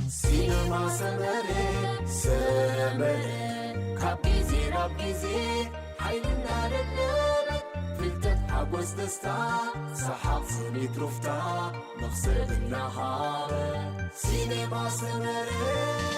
سينما سمرة كابيزي رابيزي حيلنا للنار فلتت حبوز دستا سحاب صنيت رفتا نخسر النهار سينما سمرة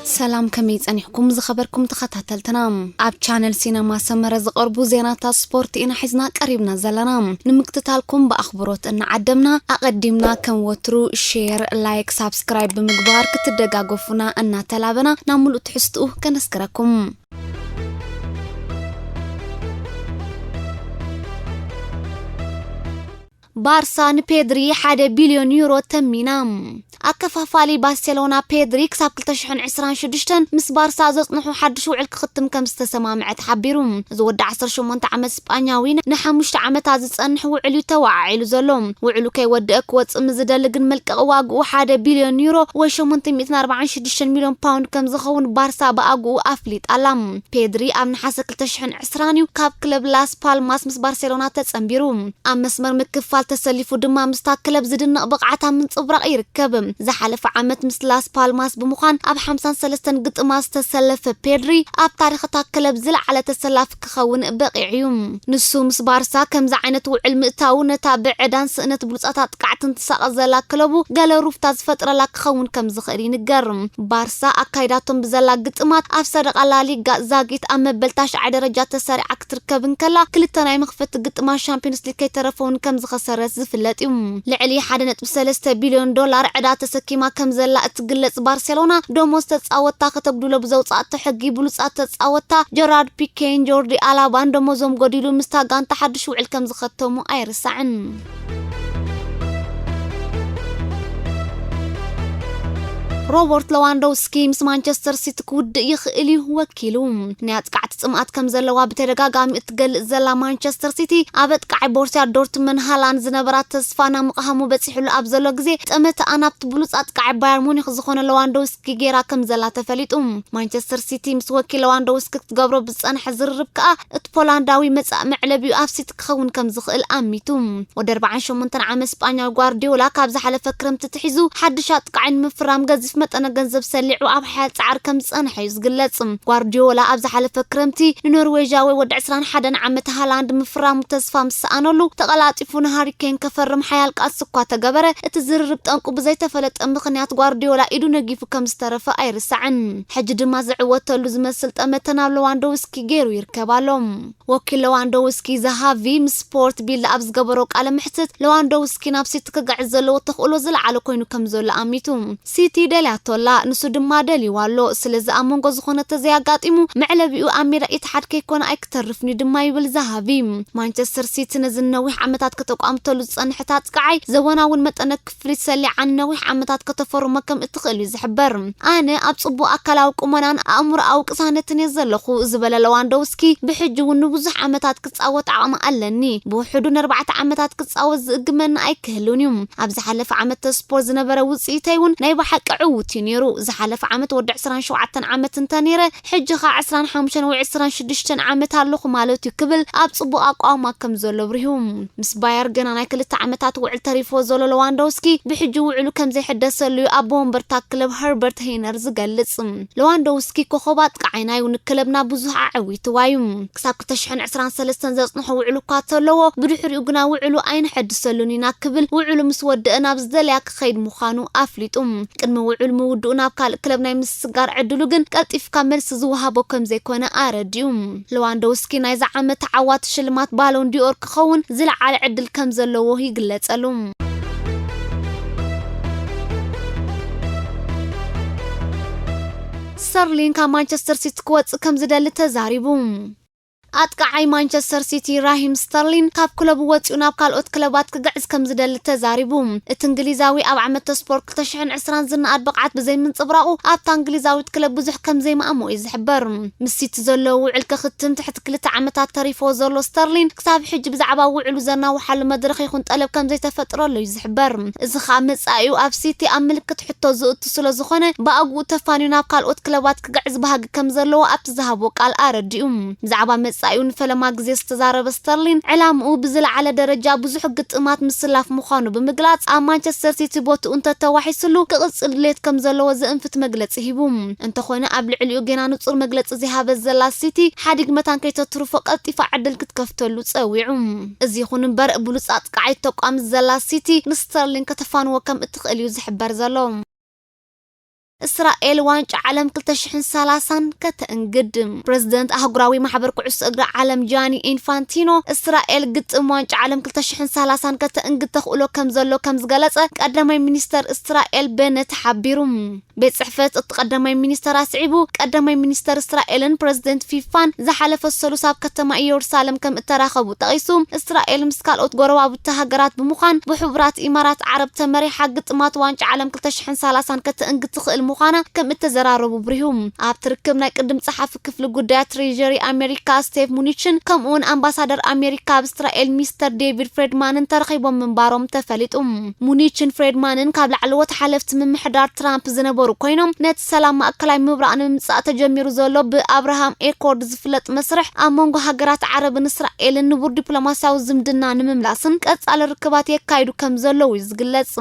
سلام كميت أنيحكم زخبركم تخطهتلتنا أب channel سينما سمرة زقربو زيناتا سبورت إنا حزنا قريبنا زلنا نمكتتالكم بأخبروت إن عدمنا أقدمنا كم وترو شير لايك سابسكرايب بمقبار كتدقاقفنا أنا تلابنا نعملو تحستوه كنسكركم بارسا نبيدري 1 بليون يورو تمينام أكفافالي بارسلونا بيدري كساب 2026 مس بارسا زصنحو حدش وعلك ختم كم استسمامعت حبيروم زود 18 عام اسبانياوين نحمشت عامات زصنحو وعلو توعيلو زلوم وعلو كيودئك وصم زدلغن ملقق واغو 1 بليون يورو و 846 مليون باوند كم زخون بارسا باغو افليت علام بيدري ام نحس 2020 كاب كلب لاس بالماس مس بارسلونا تصنبيروم ام مسمر مكفال تسليفو دما مستا كلب زدنا بقعتا من صبرق يركب زحلف عامت مسلاس بالماس بمخان اب 53 قطماس تسلف بيدري اب تاريختا كلب زلع على تسلاف كخون بقيعيوم نسو مس بارسا كم زعينت وعلم اتاو نتابع عدان سئنت بلصاتا قعتن تساق زلا كلبو قال روفتا زفتر لا كخون كم زخري نقرم بارسا اكايداتهم بزلا قطمات اب صدق لا ليغا زاغيت ام بلتاش درجات تسارع كتركبن كلا كلتناي مخفت قطما شامبيونز ليغ كيترفون كم زخسرت زفلطيم لعلي 1.3 بليون دولار عدا تسكيما كم زلا اتقلص بارسلونا دوموس تصاوتا كتبدلو بزوصات حقي بلصات تصاوتا جيرارد بيكين جوردي آلابان دوموزوم غديلو مستاغان تحدش وعل كم زختمو ايرسعن روبرت لواندوسكي مس مانشستر سيتي كود يخئلي وكيلو نيات قعت صمات كم زلوا بتدغاغام اتقل زلا مانشستر سيتي ابت قاع بورسيا دورتمن هالاند زنبرات تسفانا مقهمو بصيحلو اب زلو غزي طمت انابت بلوصات قاع بايرن مونيخ زخونه لواندوسكي غيرا كم زلا تفليطوم مانشستر سيتي مس وكيل لواندوسكي تغبرو بصنح زرب كا ات بولنداوي مصا معلبيو افسيت كخون كم زخئل اميتوم ود 48 عام اسبانيا غوارديولا كاب زحلف كرمت تحيزو حدشات قاعن مفرام غزف متنا غنزب سليعو اب حال صعر كم صنح يزغلصم غوارديولا اب زحلف كرمتي نرويجاوي ود 21 عامت هالاند مفرام تسفا مسانلو تقلاطيفو هاريكين كفرم حيال قاسكوا تغبره اتزرب طنقو بزي تفلط مخنيات غوارديولا ايدو نغيفو كم استرفا ايرسعن حج دما زعوتلو زمسل طمتنا لواندوسكي غيرو يركبالوم وكيل لواندوسكي زهافي سبورت بيل ابز غبرو قال محسد لواندوسكي نابسيت كغعزلو تخلو زلعلو كوينو كم زل اميتو سيتي دلاتولا نسو دما دليوالو سلازا امونغو زخونه تزياغاطيمو معلبيو امير اتحاد كيكون ايكترفني دما يبل زهافي مانشستر سيتي نزنوح عمتات كتقامتلو صنحتات قعي زوناون مطنك فريت سلي عن نوح عمتات كتفرو مكم اتخلي زحبر انا ابصبو اكلاو قمنان امر او قسانتن يزلخو زبل لواندوسكي بحجو نبزح عمتات كتصاوت عام علني بوحدو 4 عمتات كتصاوت زقمن ايكهلونيوم ابز حلف عمت سبور زنبره وصيتايون ناي بحق عوتي نيرو زحلف عمت ود 27 عمت انت نيره حجخ 25 و26 عمت هالخو مالتي كبل ابصبو اقاما كم زلو بريهم مس باير غنا ناي كلت عمتات وعل تريفو زلو لواندوسكي بحجو وعلو كم زي حدسلو ابون برتا كلب هربرت هينر زغلصم لواندوسكي كوخوبات قعيناي ونكلبنا بزح عويت وايم كساب 2023 زصنحو وعلو كاتلو بدحريو غنا وعلو اين حدسلونينا كبل وعلو مسودنا بزدلياك خيد مخانو افليطم قدم وعلو مودونا بكال كلبناي مسغار عدلو غن قلطيف كاملس زوهابو كم زي كونه ارديوم لواندوسكي ناي زعمت عوات شلمات بالون ديور كخون زلع على عدل كم زلوو يغلصلوم سترلين كمانشستر سيتي كوص كم زدل تزاريبوم أتقعي مانشستر سيتي راهيم سترلين كاب كلب وصيونا بكالوت كلبات كغعز كم زدل تزاريبوم اتنجليزاوي اب عمت سبورت 2020 زنقات بقعت بزي من صبراقو اب تانجليزاوي كلب بزح كم زي ما امو يزحبر مسيت زلو وعلك ختم تحت كلت عمتات تاريفو زلو سترلين كساب حج بزعبا وعلو زنا وحل مدرخ يكون طلب كم زي تفطرلو يزحبر اذا خامص ايو اب سيتي ام ملكت حتو زوت سلو زخونه باغو تفانينا بكالوت كلبات كغعز بهاج كم زلو اب تزهبو قال ارديوم بزعبا ምምጻእዩን ፈለማ ግዜ ዝተዛረበ ስተርሊን ዕላምኡ ብዝለዓለ ደረጃ ብዙሕ ግጥማት ምስላፍ ምዃኑ ብምግላጽ ኣብ ማንቸስተር ሲቲ ቦትኡ እንተተዋሒስሉ ክቕጽል ድሌት ከም ዘለዎ ዘእንፍት መግለጺ ሂቡ እንተኾነ ኣብ ልዕሊኡ ገና ንጹር መግለጺ ዝሃበ ዘላ ሲቲ ሓዲግ መታን ከይተትርፎ ቀልጢፋ ዕድል ክትከፍተሉ ጸዊዑ እዚ ይኹን እምበር ብሉጽ ኣጥቃዓይ ተቋም ዘላ ሲቲ ንስተርሊን ከተፋንዎ ከም እትኽእል እዩ ዝሕበር ዘሎ እስራኤል ዋንጫ ዓለም 2030 ከተእንግድ ፕሬዝዳንት አህጉራዊ ማሕበር ኩዕሶ እግሪ ዓለም ጃኒ ኢንፋንቲኖ እስራኤል ግጥም ዋንጫ ዓለም 2030 ከተእንግድ ተኽእሎ ከም ዘሎ ከም ዝገለጸ ቀዳማይ ሚኒስተር እስራኤል ቤነት ሓቢሩ ቤት ጽሕፈት ቀዳማይ ሚኒስተር አስዒቡ ቀዳማይ ሚኒስተር እስራኤልን ፕሬዝዳንት ፊፋን ዝሓለፈ ሰሉስ ኣብ ከተማ ኢየሩሳሌም ከም እተራኸቡ ጠቂሱ እስራኤል ምስ ካልኦት ጎረባብቲ ሃገራት ብምዃን ብሕቡራት ኢማራት ዓረብ ተመሪሓ ግጥማት ዋንጫ ዓለም 2030 ከተእንግድ ትኽእል ምዃና ከም እተዘራረቡ ብሪሁም ኣብ ትርክብ ናይ ቅድም ጸሓፊ ክፍሊ ጉዳያት ትሬጀሪ ኣሜሪካ ስቴቭ ሙኒችን ከምኡውን ኣምባሳደር ኣሜሪካ ኣብ እስራኤል ሚስተር ዴቪድ ፍሬድማንን ተረኺቦም ምንባሮም ተፈሊጡ ሙኒችን ፍሬድማንን ካብ ላዕለዎት ሓለፍቲ ምምሕዳር ትራምፕ ዝነበሩ ኮይኖም ነቲ ሰላም ማእከላይ ምብራቕ ንምምጻእ ተጀሚሩ ዘሎ ብኣብርሃም ኤኮርድ ዝፍለጥ መስርሕ ኣብ መንጎ ሃገራት ዓረብን እስራኤልን ንቡር ዲፕሎማስያዊ ዝምድና ንምምላስን ቀጻሊ ርክባት የካይዱ ከም ዘለዉ ዝግለጽ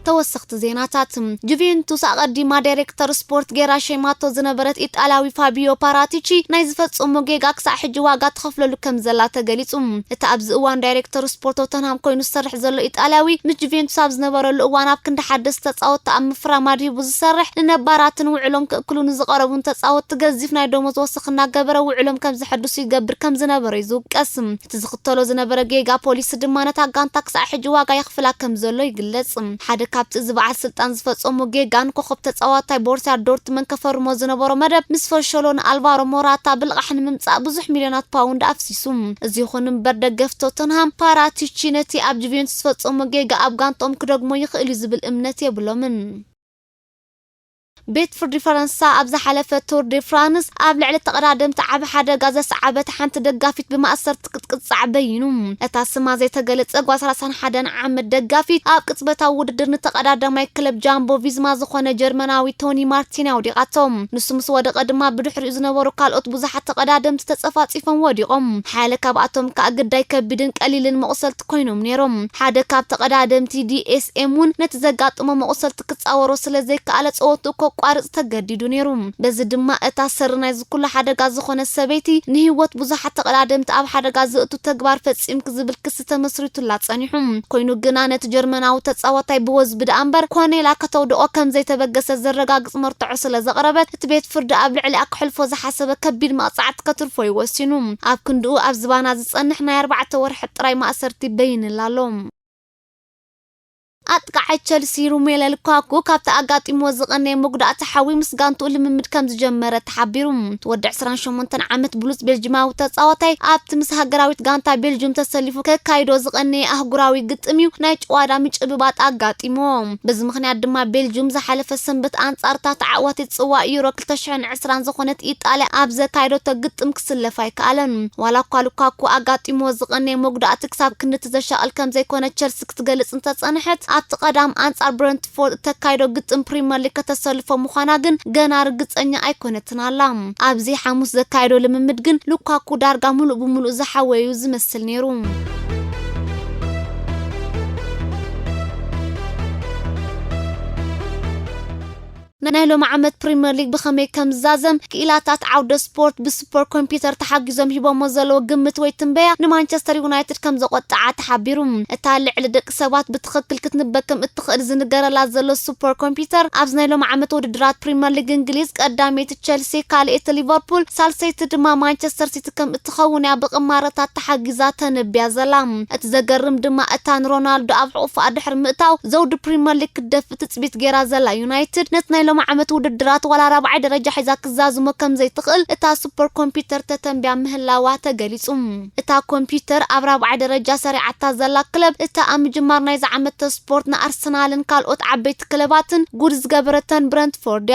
ተወሰኽቲ ዜናታት ጁቬንቱስ ኣቀዲማ ዳይሬክተር ስፖርት ጌራ ሸማቶ ዝነበረት ኢጣልያዊ ፋቢዮ ፓራቲቺ ናይ ዝፈጸሞ ጌጋ ክሳዕ ሕጂ ዋጋ ተኸፍለሉ ከም ዘላ ተገሊጹ እቲ ኣብዚ እዋን ዳይሬክተር ስፖርት ቶተንሃም ኮይኑ ዝሰርሕ ዘሎ ኢጣልያዊ ምስ ጁቬንቱስ ኣብ ዝነበረሉ እዋን ኣብ ክንዲ ሓደስ ተጻወተ ኣብ ምፍራማድ ሂቡ ዝሰርሕ ንነባራትን ውዕሎም ክእክሉን ዝቐረቡን ተጻወት ገዚፍ ናይ ደሞዝ ወሰኽ እናገበረ ውዕሎም ከም ዝሐድሱ ይገብር ከም ዝነበረ ይዝውቀስ እቲ ዝኽተሎ ዝነበረ ጌጋ ፖሊስ ድማ ነታ ጋንታ ክሳዕ ሕጂ ዋጋ ይኽፍላ ከም ዘሎ ይግለጽ ሓደ ካብቲ ዝበዓል ስልጣን ዝፈጸሙ ጌጋን ኮኸብ ተጻዋታይ ቦርሲያ ዶርትመን ከፈርሞ ዝነበሮ መደብ ምስ ፈሸሎን ኣልቫሮ ሞራታ ብልቃሕን ምምጻእ ብዙሕ ሚልዮናት ፓውንድ ኣፍሲሱ እዚ ይኹን እምበር ደገፍቲ ቶተንሃም ፓራቲቺ ነቲ ኣብ ጁቬንቱስ ዝፈጸሙ ጌጋ ኣብ ጋንቶም ክደግሞ ይኽእል ዝብል እምነት የብሎምን ቤት ፍርዲ ፈረንሳ ኣብ ዝሓለፈ ቱር ዲ ፍራንስ ኣብ ልዕሊ ተቐዳደምቲ ዓብ ሓደጋ ዘሰዓበት ሓንቲ ደጋፊት ብማእሰርቲ ክትቅፅዕ በይኑ እታ ስማ ዘይተገለጸ 31 ዓመት ደጋፊት ኣብ ቅጽበታዊ ውድድር ንተቐዳዳማይ ክለብ ጃምቦ ቪዝማ ዝኾነ ጀርመናዊ ቶኒ ማርቲን ኣውዲቓቶም ንሱ ምስ ወደቐ ድማ ብድሕሪኡ ዝነበሩ ካልኦት ብዙሓት ተቐዳደምቲ ተጸፋጺፎም ወዲቖም ሓለ ካብኣቶም ከዓ ግዳይ ከቢድን ቀሊልን መቑሰልቲ ኮይኖም ነይሮም ሓደ ካብ ተቐዳደምቲ ዲኤስኤም ውን ነቲ ዘጋጥሞ መቑሰልቲ ክጻወሮ ስለዘይከኣለ ጸወቱ ቋርጽ ተገዲዱ ነይሩ በዚ ድማ እታ ሰርናይ ዝኩሉ ሓደጋ ዝኾነ ሰበይቲ ንህይወት ብዙሓት ተቐዳደምቲ ኣብ ሓደጋ ዝእቱ ተግባር ፈጺም ክዝብል ክስ ተመስሪቱላ ጸኒሑ ኮይኑ ግና ነቲ ጀርመናዊ ተጻዋታይ ብወዝ ብደኣምበር ኮኔላ ከተውድኦ ከም ዘይተበገሰ ዘረጋግጽ መርትዖ ስለ ዘቕረበት እቲ ቤት ፍርዲ ኣብ ልዕሊ ኣክሕልፎ ዝሓሰበ ከቢድ መቕጻዕቲ ከትርፎ ይወሲኑ ኣብ ክንድኡ ኣብ ዝባና ዝጸንሕ ናይ 4 ወርሒ ጥራይ ማእሰርቲ በይንላ ኣሎ ኣጥቃዓይ ቸልሲ ሮሜሉ ሉካኩ ካብቲ ኣጋጢሞ ዝቐነየ መጉዳእቲ ሓዊ ምስ ጋንቱ ልምምድ ከም ዝጀመረ ተሓቢሩ ወዲ 28 ዓመት ብሉጽ ቤልጅማዊ ተጻዋታይ ኣብቲ ምስ ሃገራዊት ጋንታ ቤልጅየም ተሰሊፉ ከካይዶ ዝቐነየ ኣህጉራዊ ግጥምዩ ናይ ጨዋዳ ምጭብባጥ ኣጋጢሞ በዚ ምኽንያት ድማ ቤልጅየም ዝሓለፈ ሰንበት አንጻርታ ተዓዋቲ ጽዋዕ ዩሮ 2020 ዝኾነት ኢጣልያ ኣብ ዘካይዶ ተግጥም ክስለፋ ይከኣለን ዋላ እኳ ሉካኩ ኣጋጢሞ ዝቐነየ መጉዳእቲ ክሳብ ክንዲ ተዘሻቐል ከም ዘይኮነ ቸልሲ ክትገልጽ እንተጸንሐት ኣብቲ ቀዳም አንጻር ብረንትፎርድ ተካይዶ ግጥም ፕሪሚየር ሊግ ከተሰልፎ ምዃና ግን ገና ርግጸኛ ኣይኮነትን ኣላ ኣብዚ ሐሙስ ዘካይዶ ልምምድ ግን ሉካኩ ዳርጋ ሙሉእ ብሙሉእ ዝሓወዩ ዝመስል ነይሩ ናይ ሎም ዓመት ፕሪሚየር ሊግ ብኸመይ ከም ዝዛዘም ክኢላታት ዓውደ ስፖርት ብሱፐር ኮምፒውተር ተሓጊዞም ሂቦሞ ዘለዎ ግምት ወይ ትንበያ ንማንቸስተር ዩናይትድ ከም ዘቆጣዓ ተሓቢሩ እታ ልዕሊ ደቂ ሰባት ብትኽክል ክትንበብ ከም እትኽእል ዝንገረላ ዘሎ ሱፐር ኮምፒውተር ኣብዚ ናይ ሎም ዓመት ውድድራት ፕሪሚየር ሊግ እንግሊዝ ቀዳመይቲ ቸልሲ ካልእቲ ሊቨርፑል ሳልሰይቲ ድማ ማንቸስተር ሲቲ ከም እትኸውን ያ ብቕማረታት ተሓጊዛ ተነብያ ዘላ እቲ ዘገርም ድማ እታ ሮናልዶ ኣብ ዕቑፋ ድሕሪ ምእታው ዘውዲ ፕሪሚየር ሊግ ክትደፍእ ትጽቢት ገይራ ዘላ ዩናይትድ ነቲ ናይ ሎም ዓመት ውድድራት ወላ 4 ደረጃ ሒዛ ክዛዝሞ ከም ዘይትኽእል እታ ሱፐር ኮምፒውተር ተተንብያ ምህላዋ ተገሊጹ እታ ኮምፒውተር ኣብ 4 ደረጃ ሰሪዓታ ዘላ ክለብ እታ ኣብ ምጅማር ናይ ዝዓመት ስፖርት ንኣርሰናልን ካልኦት ዓበይቲ ክለባትን ጉድ ዝገበረተን ብረንትፎርድ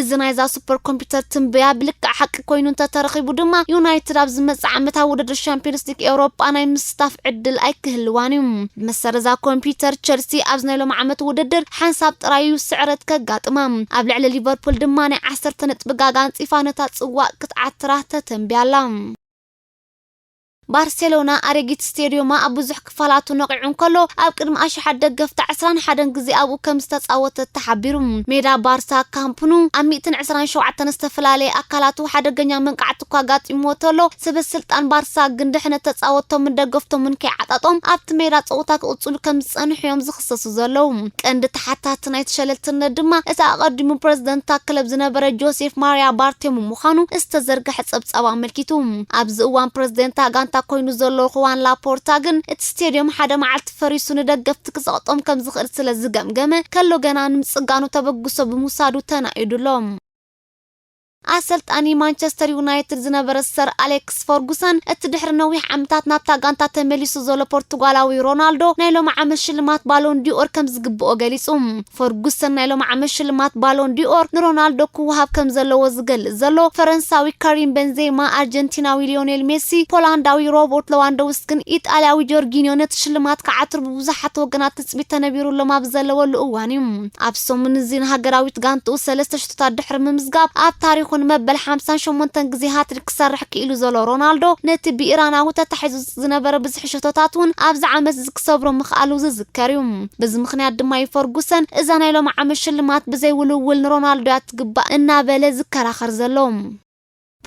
እዚ ናይዛ ሱፐር ኮምፒውተር ትንበያ ብልክዕ ሓቂ ኮይኑ ተተረኺቡ ድማ ዩናይትድ ኣብ ዝመጽእ ዓመታዊ ውድድር ሻምፒዮንስ ሊግ ኤውሮጳ ናይ ምስታፍ ዕድል ኣይክህልዋን እዩ መሰረዛ ኮምፒውተር ቸልሲ ኣብ ናይ ሎም ዓመት ውድድር ሓንሳብ ጥራዩ ስዕረት ከጋጥማ ኣብ ልዕሊ ሊቨርፑል ድማ ናይ 10 ነጥቢ ጋጋን ፂፋነታ ጽዋእ ክትዓትራ ተተንብያላ ባርሴሎና ኣሬጊት ስቴዲየም ኣብ ብዙሕ ክፋላቱ ነቂዑን ከሎ ኣብ ቅድሚ ኣሽሓት ደገፍቲ 21 ግዜ ኣብኡ ከም ዝተጻወተ ተሓቢሩ ሜዳ ባርሳ ካምፕኑ ኣብ 127 ዝተፈላለዩ ኣካላቱ ሓደገኛ መንቃዕቲ እኳ ጋጢሞ ተሎ ሰበስልጣን ባርሳ ግን ድሕነት ተጻወቶም ደገፍቶምን ከይዓጣጦም ኣብቲ ሜዳ ፀወታ ክቕጽሉ ከም ዝጸንሑዮም ዝኽሰሱ ዘለዉ ቀንዲ ተሓታቲ ናይ ተሸለልትነት ድማ እቲ ኣቐዲሙ ፕረዚደንት ክለብ ዝነበረ ጆሴፍ ማርያ ባርቴሙ ምዃኑ ዝተዘርግሐ ጸብጻብ ኣመልኪቱ ኣብዚ እዋን ፕረዚደንት ጋንታ ኮይኑ ዘሎ ኹዋን ላፖርታ ግን እቲ ስቴዲየም ሓደ መዓልቲ ፈሪሱ ንደገፍቲ ክሰቕጦም ከም ዝኽእል ስለ ዝገምገመ ከሎ ገና ንምጽጋኑ ተበግሶ ብምውሳዱ ተናኢዱሎም ኣሰልጣኒ ማንቸስተር ዩናይትድ ዝነበረ ሰር ኣሌክስ ፈርጉሰን እቲ ድሕሪ ነዊሕ ዓመታት ናብታ ጋንታ ተመሊሱ ዘሎ ፖርቱጋላዊ ሮናልዶ ናይ ሎሚ ዓመት ሽልማት ባሎን ዲኦር ከም ዝግብኦ ገሊጹ ፈርጉሰን ናይ ሎሚ ዓመት ሽልማት ባሎን ዲኦር ንሮናልዶ ክወሃብ ከም ዘለዎ ዝገልጽ ዘሎ ፈረንሳዊ ካሪም ቤንዜማ ኣርጀንቲናዊ ሊዮኔል ሜሲ ፖላንዳዊ ሮበርት ሌዋንዶውስኪን ኢጣልያዊ ጆርጊኒዮ ነቲ ሽልማት ከዓትሩ ብዙሓት ወገናት ትጽቢት ተነቢሩሎም ኣብ ዘለወሉ እዋን እዩ ኣብ ሰሙን እዚ ንሃገራዊት ጋንትኡ 3 ሽቶታት ድሕሪ ምምዝጋብ ኣብ ታሪኹ መበል 58 ግዜ ሃትሪክ ክሰርሕ ክኢሉ ዘሎ ሮናልዶ ነቲ ብኢራናዊ ተታሒዙ ዝነበረ ብዙሕ ሽቶታቱን ኣብዚ ዓመት ዝክሰብሮ ምኽኣሉ ዝዝከር እዩ በዚ ምኽንያት ድማ ይፈርጉሰን እዛ ናይ ሎሚ ዓመት ሽልማት ብዘይ ውልውል ንሮናልዶ ያትግባእ እናበለ ዝከራኸር ዘሎ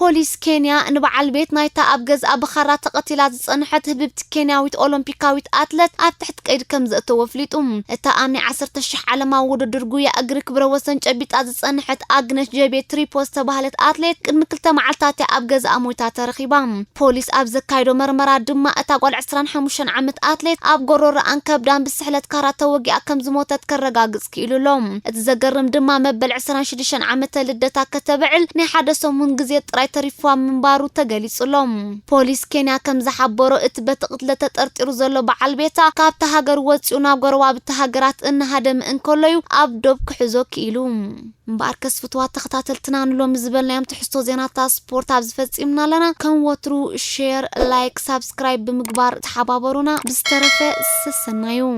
ፖሊስ ኬንያ ንበዓል ቤት ናይታ ኣብ ገዝኣ ብኸራ ተቐቲላ ዝጸንሐት ህብብቲ ኬንያዊት ኦሎምፒካዊት ኣትሌት ኣብ ትሕቲ ቀይዲ ከም ዘእተወ ፍሊጡ እታ ኣብ ናይ 10,000 ዓለማዊ ውድድር ጉያ እግሪ ክብረ ወሰን ጨቢጣ ዝጸንሐት ኣግነስ ጀቤ ትሪፖስ ተባህለት ኣትሌት ቅድሚ 2 መዓልታት ኣብ ገዝኣ ሞይታ ተረኺባ ፖሊስ ኣብ ዘካይዶ መርመራ ድማ እታ ጓል 25 ዓመት ኣትሌት ኣብ ጎሮሮኣን ከብዳን ብስሕለት ካራ ተወጊኣ ከም ዝሞተት ከረጋግጽ ክኢሉሎም እቲ ዘገርም ድማ መበል 26 ዓመተ ልደታ ከተበዕል ናይ ሓደ ሰሙን ግዜ ጥራይ ተሪፏ ምንባሩ ተገሊጹሎም ፖሊስ ኬንያ ከም ዝሓበሮ እቲ በትቕትለ ተጠርጢሩ ዘሎ በዓል ቤታ ካብታ ሃገር ወፂኡ ናብ ጎረባብቲ ሃገራት እናሃደም እንከለዩ ኣብ ዶብ ክሕዞ ክኢሉ እምበር ከስፍትዋ ተኸታተልትና ንሎም ዝበልናዮም ትሕዝቶ ዜናታት ስፖርት ኣብ ዝፈጺምና ኣለና ከም ወትሩ ሼር ላይክ ሳብስክራይብ ብምግባር ተሓባበሩና ብዝተረፈ ሰሰናዩ